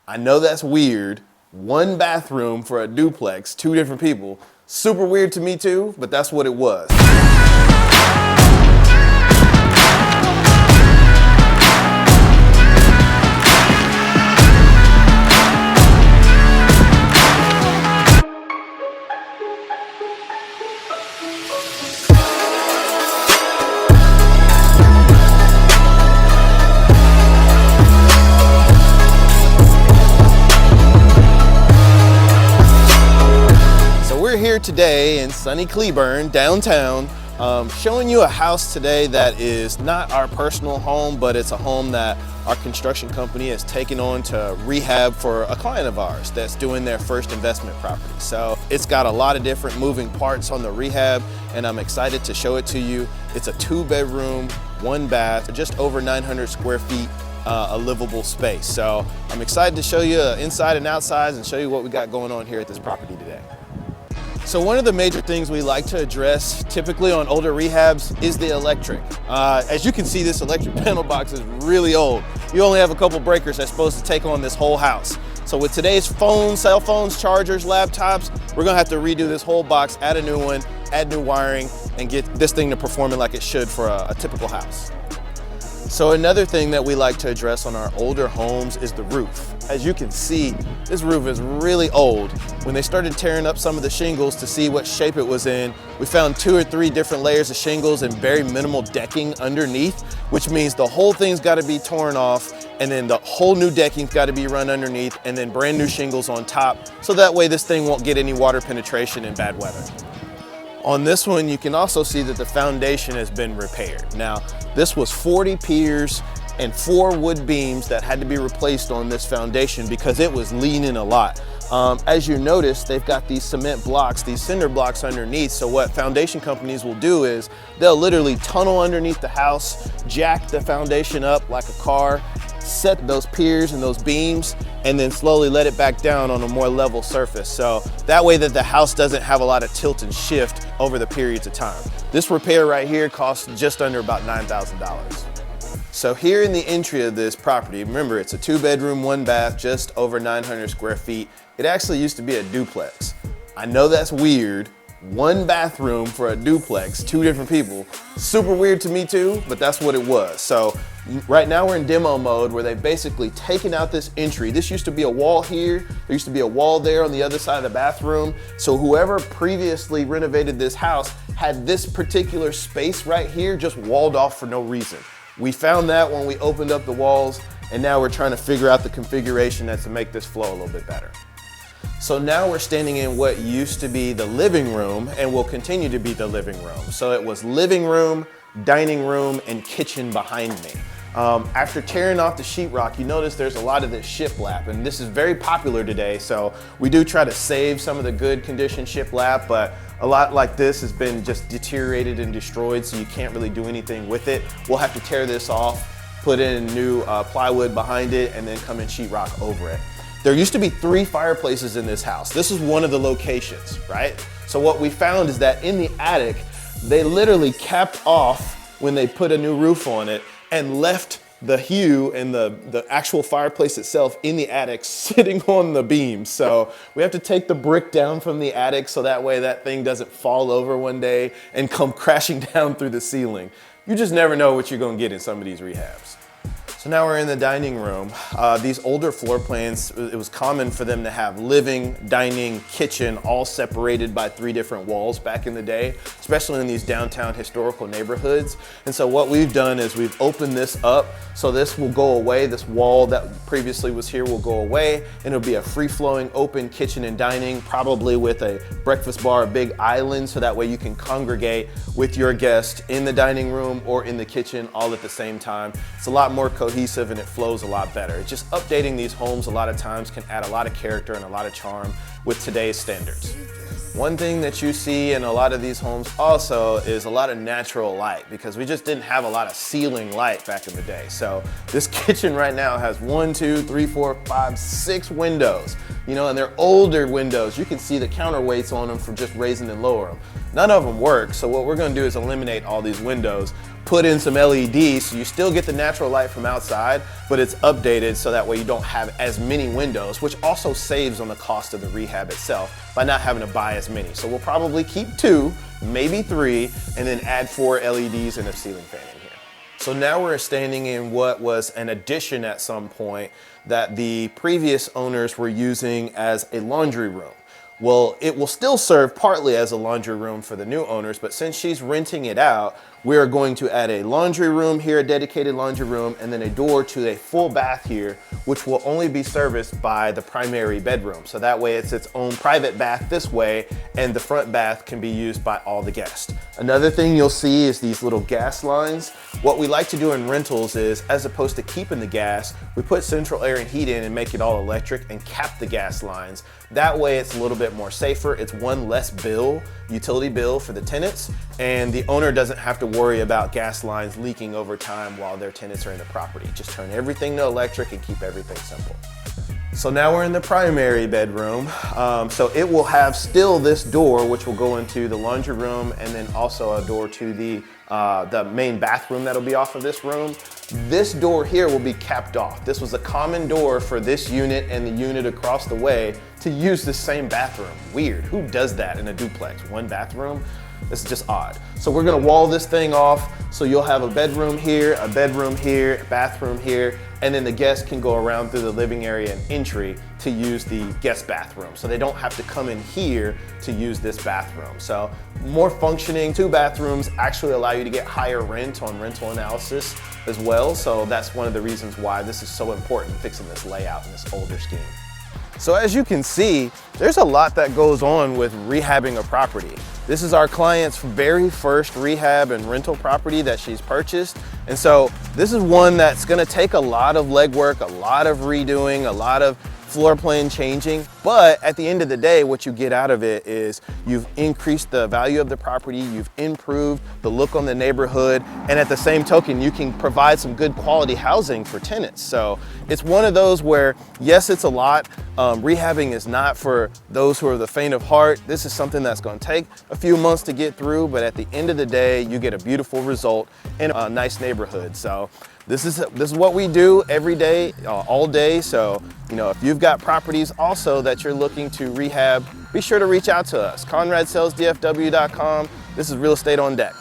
I know that's weird. One bathroom for a duplex, two different people. Super weird to me too, but that's what it was. We're here today in sunny Cleburne, downtown, showing you a house today that is not our personal home, but it's a home that our construction company has taken on to rehab for a client of ours that's doing their first investment property. So it's got a lot of different moving parts on the rehab, and I'm excited to show it to you. It's a 2-bedroom, 1-bath, just over 900 square feet. A livable space. So I'm excited to show you inside and outside and show you what we got going on here at this property today. So one of the major things we like to address typically on older rehabs is the electric. As you can see, this electric panel box is really old. You only have a couple breakers that's supposed to take on this whole house. So with today's phones, cell phones, chargers, laptops, we're gonna have to redo this whole box, add a new one, add new wiring, and get this thing to performing like it should for a typical house. So another thing that we like to address on our older homes is the roof. As you can see, this roof is really old. When they started tearing up some of the shingles to see what shape it was in, we found 2 or 3 different layers of shingles and very minimal decking underneath, which means the whole thing's gotta be torn off, and then the whole new decking's gotta be run underneath, and then brand new shingles on top, so that way this thing won't get any water penetration in bad weather. On this one, you can also see that the foundation has been repaired. Now, this was 40 piers and 4 wood beams that had to be replaced on this foundation because it was leaning a lot. As you notice, they've got these cement blocks, these cinder blocks underneath. So what foundation companies will do is they'll literally tunnel underneath the house, jack the foundation up like a car, set those piers and those beams, and then slowly let it back down on a more level surface. So that way that the house doesn't have a lot of tilt and shift over the periods of time. This repair right here costs just under about $9,000. So here in the entry of this property, remember it's a 2-bedroom, 1-bath, just over 900 square feet. It actually used to be a duplex. I know that's weird. 1 bathroom for a duplex, 2 different people. Super weird to me too, but that's what it was. So right now we're in demo mode where they've basically taken out this entry. This used to be a wall here. There used to be a wall there on the other side of the bathroom. So whoever previously renovated this house had this particular space right here just walled off for no reason. We found that when we opened up the walls, and now we're trying to figure out the configuration that's to make this flow a little bit better. So now we're standing in what used to be the living room and will continue to be the living room. So it was living room, dining room, and kitchen behind me. After tearing off the sheetrock, you notice there's a lot of this shiplap, and this is very popular today. So we do try to save some of the good condition shiplap, but a lot like this has been just deteriorated and destroyed, so you can't really do anything with it. We'll have to tear this off, put in new plywood behind it, and then come in sheetrock over it. There used to be 3 fireplaces in this house. This is one of the locations, right? So what we found is that in the attic, they literally capped off when they put a new roof on it and left the hue and the actual fireplace itself in the attic sitting on the beams. So we have to take the brick down from the attic so that way that thing doesn't fall over one day and come crashing down through the ceiling. You just never know what you're gonna get in some of these rehabs. So now we're in the dining room. These older floor plans, it was common for them to have living, dining, kitchen, all separated by 3 different walls back in the day, especially in these downtown historical neighborhoods. And so what we've done is we've opened this up, so this will go away. This wall that previously was here will go away, and it'll be a free-flowing open kitchen and dining, probably with a breakfast bar, a big island, so that way you can congregate with your guest in the dining room or in the kitchen all at the same time. It's a lot more cohesive and it flows a lot better. It's just updating these homes a lot of times can add a lot of character and a lot of charm with today's standards. One thing that you see in a lot of these homes also is a lot of natural light, because we just didn't have a lot of ceiling light back in the day. So this kitchen right now has 1, 2, 3, 4, 5, 6 windows. and they're older windows. You can see the counterweights on them from just raising and lower them. None of them work, so what we're gonna do is eliminate all these windows, put in some LEDs so you still get the natural light from outside, but it's updated so that way you don't have as many windows, which also saves on the cost of the rehab itself by not having to buy as many. So we'll probably keep 2, maybe 3, and then add 4 LEDs and a ceiling fan in here. So now we're standing in what was an addition at some point that the previous owners were using as a laundry room. Well, it will still serve partly as a laundry room for the new owners, but since she's renting it out, we are going to add a laundry room here, a dedicated laundry room, and then a door to a full bath here, which will only be serviced by the primary bedroom. So that way it's its own private bath this way, and the front bath can be used by all the guests. Another thing you'll see is these little gas lines. What we like to do in rentals is, as opposed to keeping the gas, we put central air and heat in and make it all electric and cap the gas lines. That way it's a little bit more safer. It's one less bill, utility bill for the tenants, and the owner doesn't have to worry about gas lines leaking over time while their tenants are in the property. Just turn everything to electric and keep everything simple. So now we're in the primary bedroom. So it will have still this door, which will go into the laundry room, and then also a door to the main bathroom that'll be off of this room. This door here will be capped off. This was a common door for this unit and the unit across the way to use the same bathroom. Weird, who does that in a duplex? One bathroom? This is just odd. So we're gonna wall this thing off so you'll have a bedroom here, a bathroom here, and then the guests can go around through the living area and entry to use the guest bathroom. So they don't have to come in here to use this bathroom. So more functioning. 2 bathrooms actually allow you to get higher rent on rental analysis as well. So that's one of the reasons why this is so important, fixing this layout in this older scheme. So as you can see, there's a lot that goes on with rehabbing a property. This is our client's very first rehab and rental property that she's purchased. And so this is one that's gonna take a lot of legwork, a lot of redoing, a lot of floor plan changing, but at the end of the day, what you get out of it is you've increased the value of the property, you've improved the look on the neighborhood, and at the same token, you can provide some good quality housing for tenants. So it's one of those where, yes, it's a lot. Rehabbing is not for those who are the faint of heart. This is something that's gonna take a few months to get through, but at the end of the day, you get a beautiful result in a nice neighborhood. So this is what we do every day, all day. So, if you've got properties also that you're looking to rehab, be sure to reach out to us. ConradSalesDFW.com. This is Real Estate on Deck.